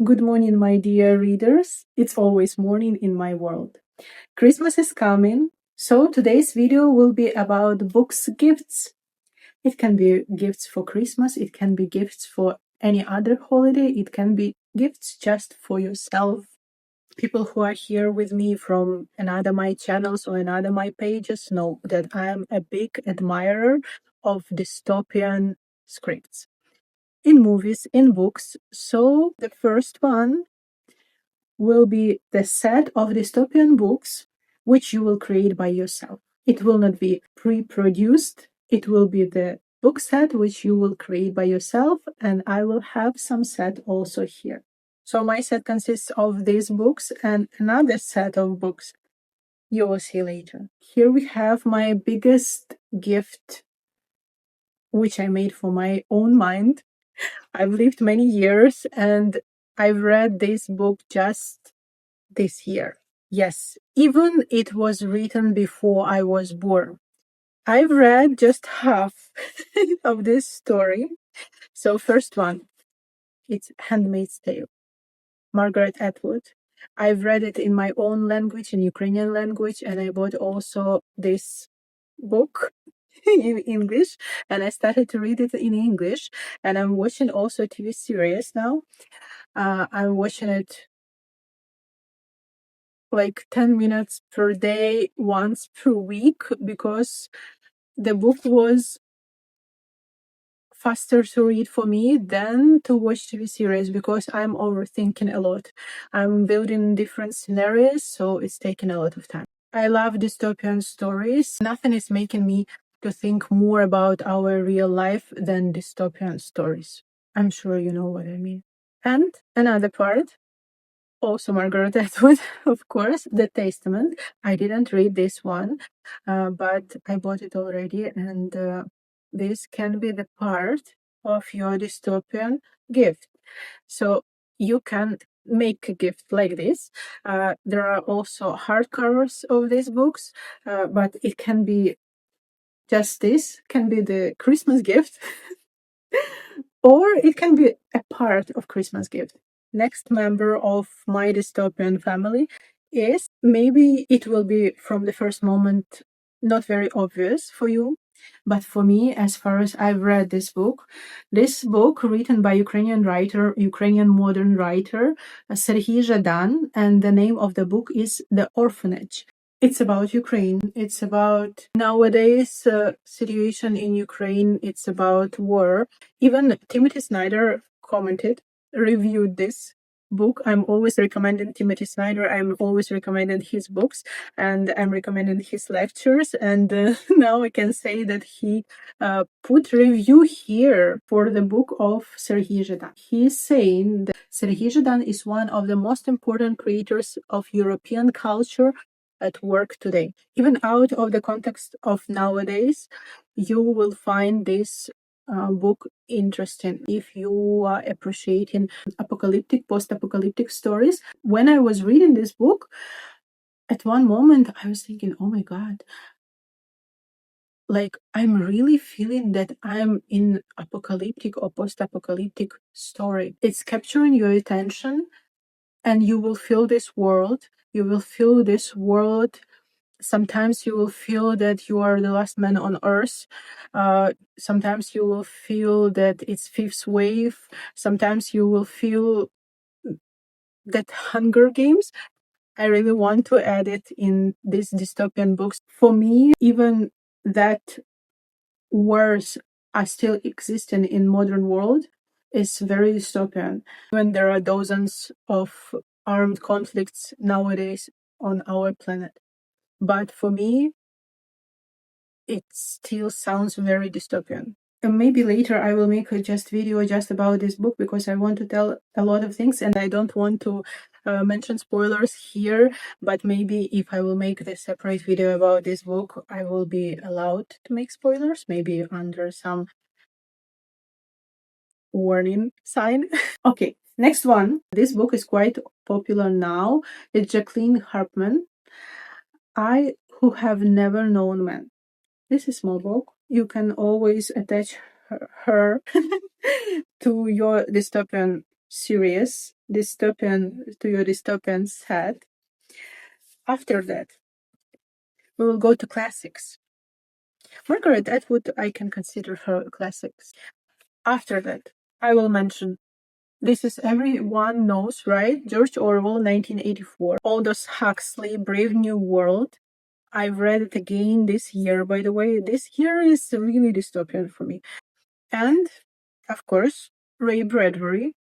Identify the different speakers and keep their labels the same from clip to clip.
Speaker 1: Good morning, my dear readers. It's always morning in my world. Christmas is coming, so today's video will be about books gifts. It can be gifts for Christmas, it can be gifts for any other holiday, it can be gifts just for yourself. People who are here with me from another my channels or another my pages know that I am a big admirer of dystopian scripts in movies, in books. So the first one will be the set of dystopian books which you will create by yourself. It will not be pre-produced. It will be the book set which you will create by yourself, and I will have some set also here. So my set consists of these books and another set of books you will see later. Here we have my biggest gift which I made for my own mind. I've lived many years and I've read this book just this year. Yes, even it was written before I was born. I've read just half of this story. So first one, it's Handmaid's Tale, Margaret Atwood. I've read it in my own language, in Ukrainian language, and I bought also this book in English, and I started to read it in English, and I'm watching also a TV series now. I'm watching it like 10 minutes per day, once per week, because the book was faster to read for me than to watch TV series because I'm overthinking a lot. I'm building different scenarios, so it's taking a lot of time. I love dystopian stories. Nothing is making me to think more about our real life than dystopian stories. I'm sure you know what I mean. And another part, also Margaret Atwood, of course, The Testament. I didn't read this one, but I bought it already, and this can be the part of your dystopian gift. So you can make a gift like this. There are also hardcovers of these books, but it can be just this, can be the Christmas gift, or it can be a part of Christmas gift. Next member of my dystopian family is, maybe it will be from the first moment not very obvious for you, but for me, as far as I've read this book written by Ukrainian modern writer Serhiy Zhadan, and the name of the book is The Orphanage. It's about Ukraine. It's about nowadays situation in Ukraine. It's about war. Even Timothy Snyder reviewed this book. I'm always recommending Timothy Snyder. I'm always recommending his books, and I'm recommending his lectures. And now I can say that he put review here for the book of Serhiy Zhadan. He's saying that Serhiy Zhadan is one of the most important creators of European culture at work today. Even out of the context of nowadays, you will find this book interesting if you are appreciating post-apocalyptic stories. When I was reading this book, at one moment I was thinking, oh my god, like I'm really feeling that I'm in apocalyptic or post-apocalyptic story. It's capturing your attention, and you will feel this world. You will feel this world. Sometimes you will feel that you are the last man on earth. Sometimes you will feel that it's fifth wave. Sometimes you will feel that Hunger Games. I really want to add it in these dystopian books. For me, even that wars are still existing in modern world is very dystopian. When there are dozens of armed conflicts nowadays on our planet. But for me, it still sounds very dystopian. And maybe later I will make a just video just about this book, because I want to tell a lot of things and I don't want to mention spoilers here. But maybe if I will make the separate video about this book, I will be allowed to make spoilers, maybe under some warning sign. Okay, next one. This book is quite popular now. It's Jacqueline Harpman, I Who Have Never Known Men. This is small book. You can always attach her to your dystopian series. your dystopian set. After that, we will go to classics. Margaret Atwood, I can consider her classics. After that, I will mention this is everyone knows, right? George Orwell, 1984. Aldous Huxley, Brave New World. I've read it again this year, by the way. This year is really dystopian for me. And, of course, Ray Bradbury,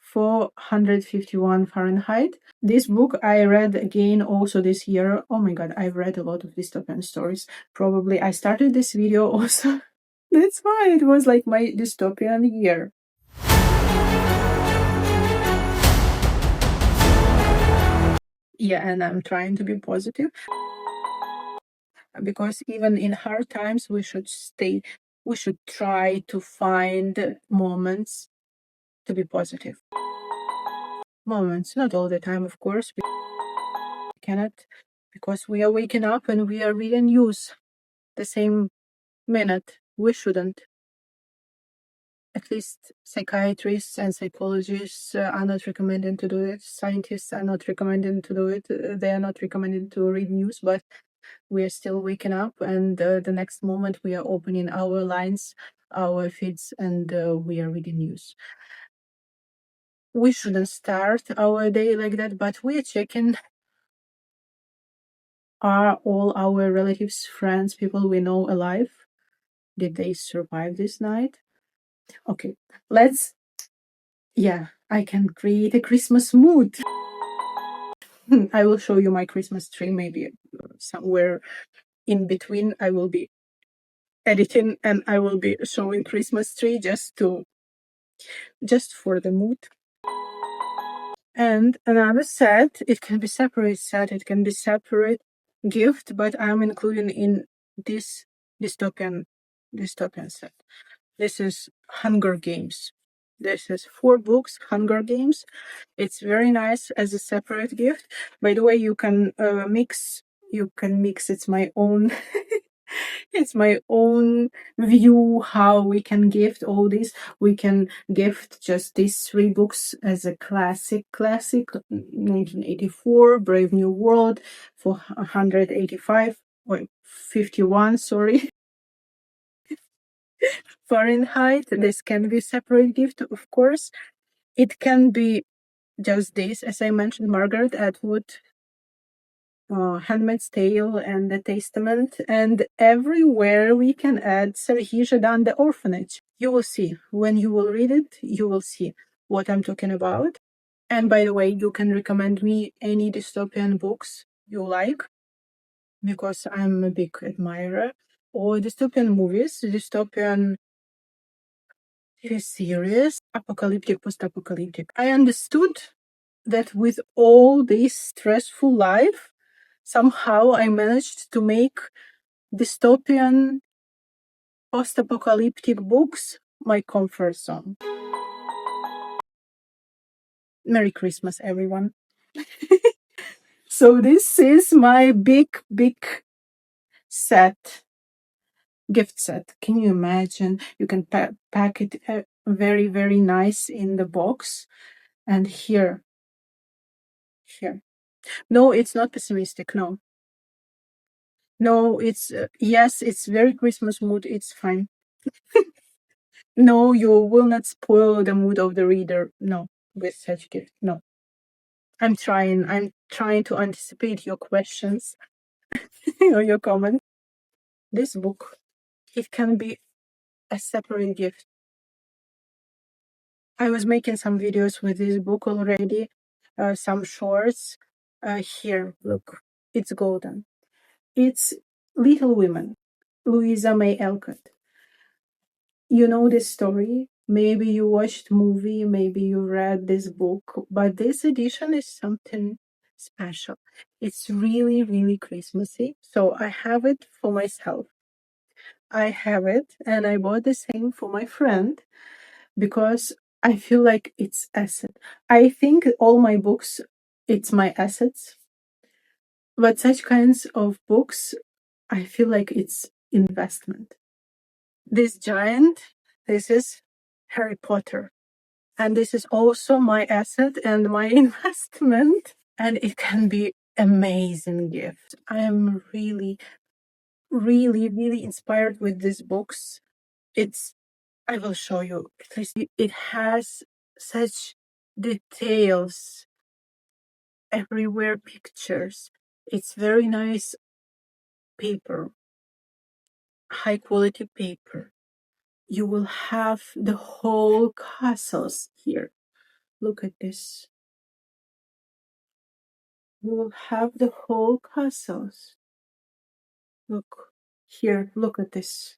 Speaker 1: 451 Fahrenheit. This book I read again also this year. Oh my god, I've read a lot of dystopian stories. Probably I started this video also. That's why it was like my dystopian year. Yeah, and I'm trying to be positive because even in hard times we should try to find moments to be positive. Moments, not all the time, of course. We cannot, because we are waking up and we are reading news the same minute. We shouldn't. At least psychiatrists and psychologists are not recommending to do it. Scientists are not recommending to do it. They are not recommending to read news, but we are still waking up, and the next moment we are opening our lines, our feeds, and we are reading news. We shouldn't start our day like that, but we are checking, are all our relatives, friends, people we know alive? Did they survive this night? Okay, I can create a Christmas mood. I will show you my Christmas tree, maybe somewhere in between I will be editing and I will be showing Christmas tree just for the mood. And another set, it can be separate set, it can be separate gift, but I'm including in this dystopian set. This is Hunger Games. This is 4 books, Hunger Games. It's very nice as a separate gift. By the way, you can mix. It's my own. It's my own view how we can gift all this. We can gift just these 3 books as a classic, 1984, Brave New World, 485, or 51, sorry, Fahrenheit. This can be separate gift, of course. It can be just this, as I mentioned, Margaret Atwood, Handmaid's Tale, and The Testament, and everywhere we can add Serhii Zhadan, The Orphanage. You will see. When you will read it, you will see what I'm talking about. And by the way, you can recommend me any dystopian books you like, because I'm a big admirer. Or dystopian movies, dystopian TV series, apocalyptic, post-apocalyptic. I understood that with all this stressful life, somehow I managed to make dystopian post-apocalyptic books my comfort zone. Merry Christmas, everyone. So this is my big set, gift set. Can you imagine? You can pack it very, very nice in the box. And here. No, it's not pessimistic, no. No, it's, yes, it's very Christmas mood, it's fine. No, you will not spoil the mood of the reader, no, with such gift, no. I'm trying to anticipate your questions or your comments. This book, it can be a separate gift. I was making some videos with this book already, some shorts. Here, look, it's golden. It's Little Women, Louisa May Alcott. You know this story. Maybe you watched movie, maybe you read this book, but this edition is something special. It's really, really Christmassy. So I have it for myself. I have it, and I bought the same for my friend because I feel like it's asset. I think all my books, it's my assets. But such kinds of books, I feel like it's investment. This giant, this is Harry Potter. And this is also my asset and my investment. And it can be amazing gift. I am really, really, really inspired with these books. I will show you. At least it has such details everywhere, pictures. It's very nice paper, high quality paper. You will have the whole castles here. Look at this. You will have the whole castles. Look here, look at this.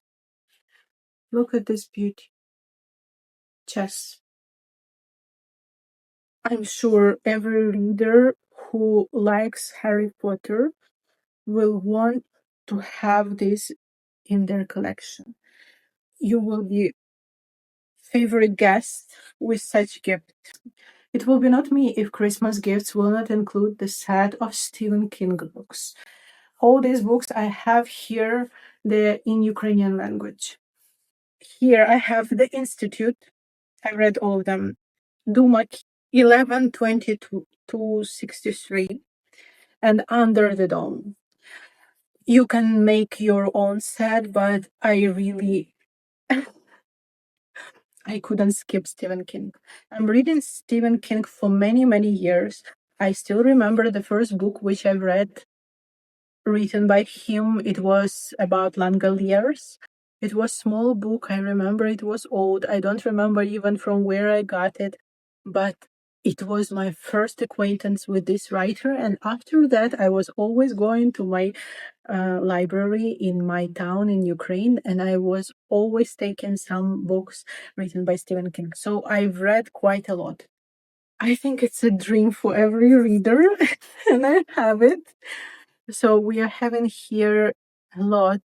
Speaker 1: Look at this beauty. Chess. I'm sure every reader who likes Harry Potter will want to have this in their collection. You will be favorite guest with such gift. It will be not me if Christmas gifts will not include the set of Stephen King books. All these books I have here, they're in Ukrainian language. Here I have the Institute. I read all of them. Duma 1122 to 63 and Under the Dome. You can make your own set, but I couldn't skip Stephen King. I'm reading Stephen King for many, many years. I still remember the first book which I read written by him. It was about Langoliers. It was small book. I remember it was old. I don't remember even from where I got it, but it was my first acquaintance with this writer. And after that, I was always going to my library in my town in Ukraine, and I was always taking some books written by Stephen King. So I've read quite a lot. I think it's a dream for every reader, and I have it. So we are having here a lot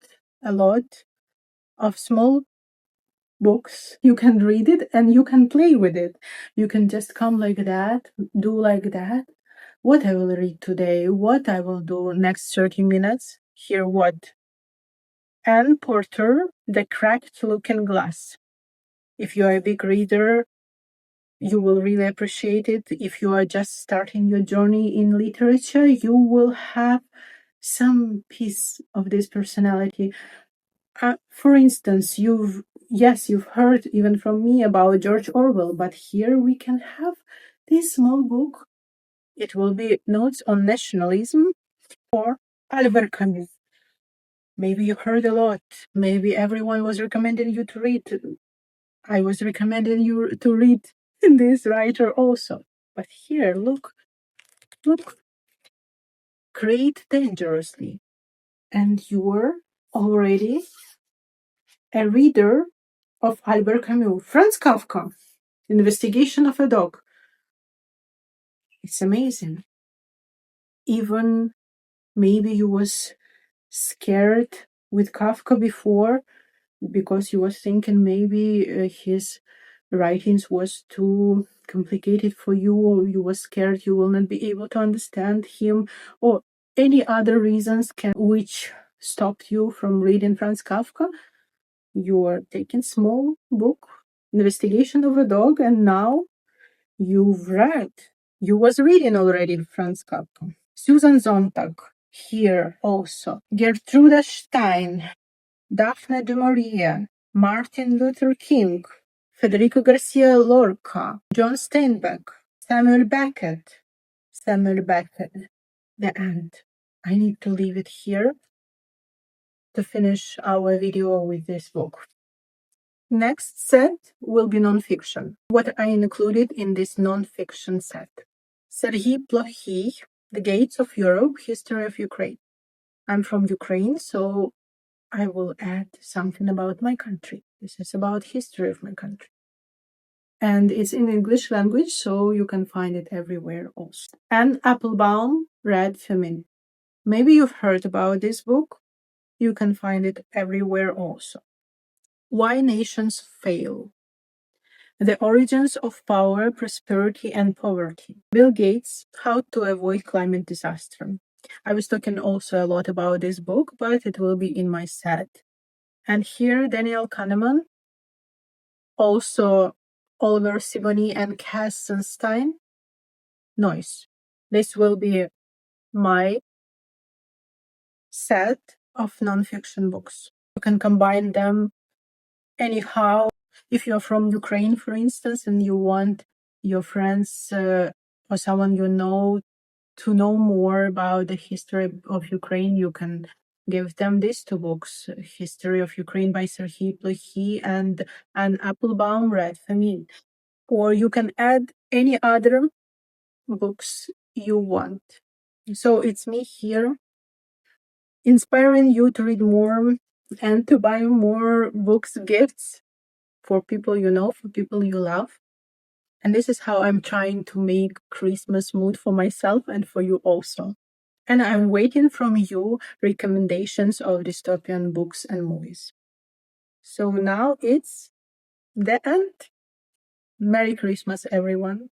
Speaker 1: of small books. You can read it and you can play with it. You can just come like that, do like that. What I will read today, what I will do next 30 minutes. Here what? Anne Porter, The Cracked Looking Glass. If you are a big reader, you will really appreciate it. If you are just starting your journey in literature, you will have some piece of this personality. For instance, you've heard even from me about George Orwell, but here we can have this small book. It will be Notes on Nationalism or Albert Camus. Maybe you heard a lot. Maybe everyone was recommending you to read. I was recommending you to read this writer also. But here, look, Create Dangerously. And you're already a reader of Albert Camus. Franz Kafka, Investigation of a Dog. It's amazing. Even maybe you was scared with Kafka before because you was thinking maybe his writings was too complicated for you, or you was scared you will not be able to understand him, or any other reasons which stopped you from reading Franz Kafka. You are taking small book, Investigation of a Dog, and now you've read. You was reading already Franz Kafka. Susan Sontag, here also. Gertruda Stein, Daphne du Maurier, Martin Luther King, Federico Garcia Lorca, John Steinbeck, Samuel Beckett, The End. I need to leave it here to finish our video with this book. Next set will be nonfiction. What I included in this nonfiction set. Serhiy Plokhy, The Gates of Europe, History of Ukraine. I'm from Ukraine, so I will add something about my country. This is about history of my country. And it's in English language, so you can find it everywhere also. Anne Applebaum, Red Famine. Maybe you've heard about this book. You can find it everywhere also. Why Nations Fail. The Origins of Power, Prosperity, and Poverty. Bill Gates, How to Avoid Climate Disaster. I was talking also a lot about this book, but it will be in my set. And here, Daniel Kahneman, also Oliver Sibony and Cass Sunstein. Noise. This will be my set of nonfiction books. You can combine them anyhow. If you're from Ukraine, for instance, and you want your friends or someone you know to know more about the history of Ukraine, you can give them these two books, History of Ukraine by Serhiy Plokhy and Anne Applebaum, Red Famine. Or you can add any other books you want. So it's me here inspiring you to read more and to buy more books, gifts for people you know, for people you love. And this is how I'm trying to make Christmas mood for myself and for you also. And I'm waiting from you recommendations of dystopian books and movies. So now it's the end. Merry Christmas, everyone.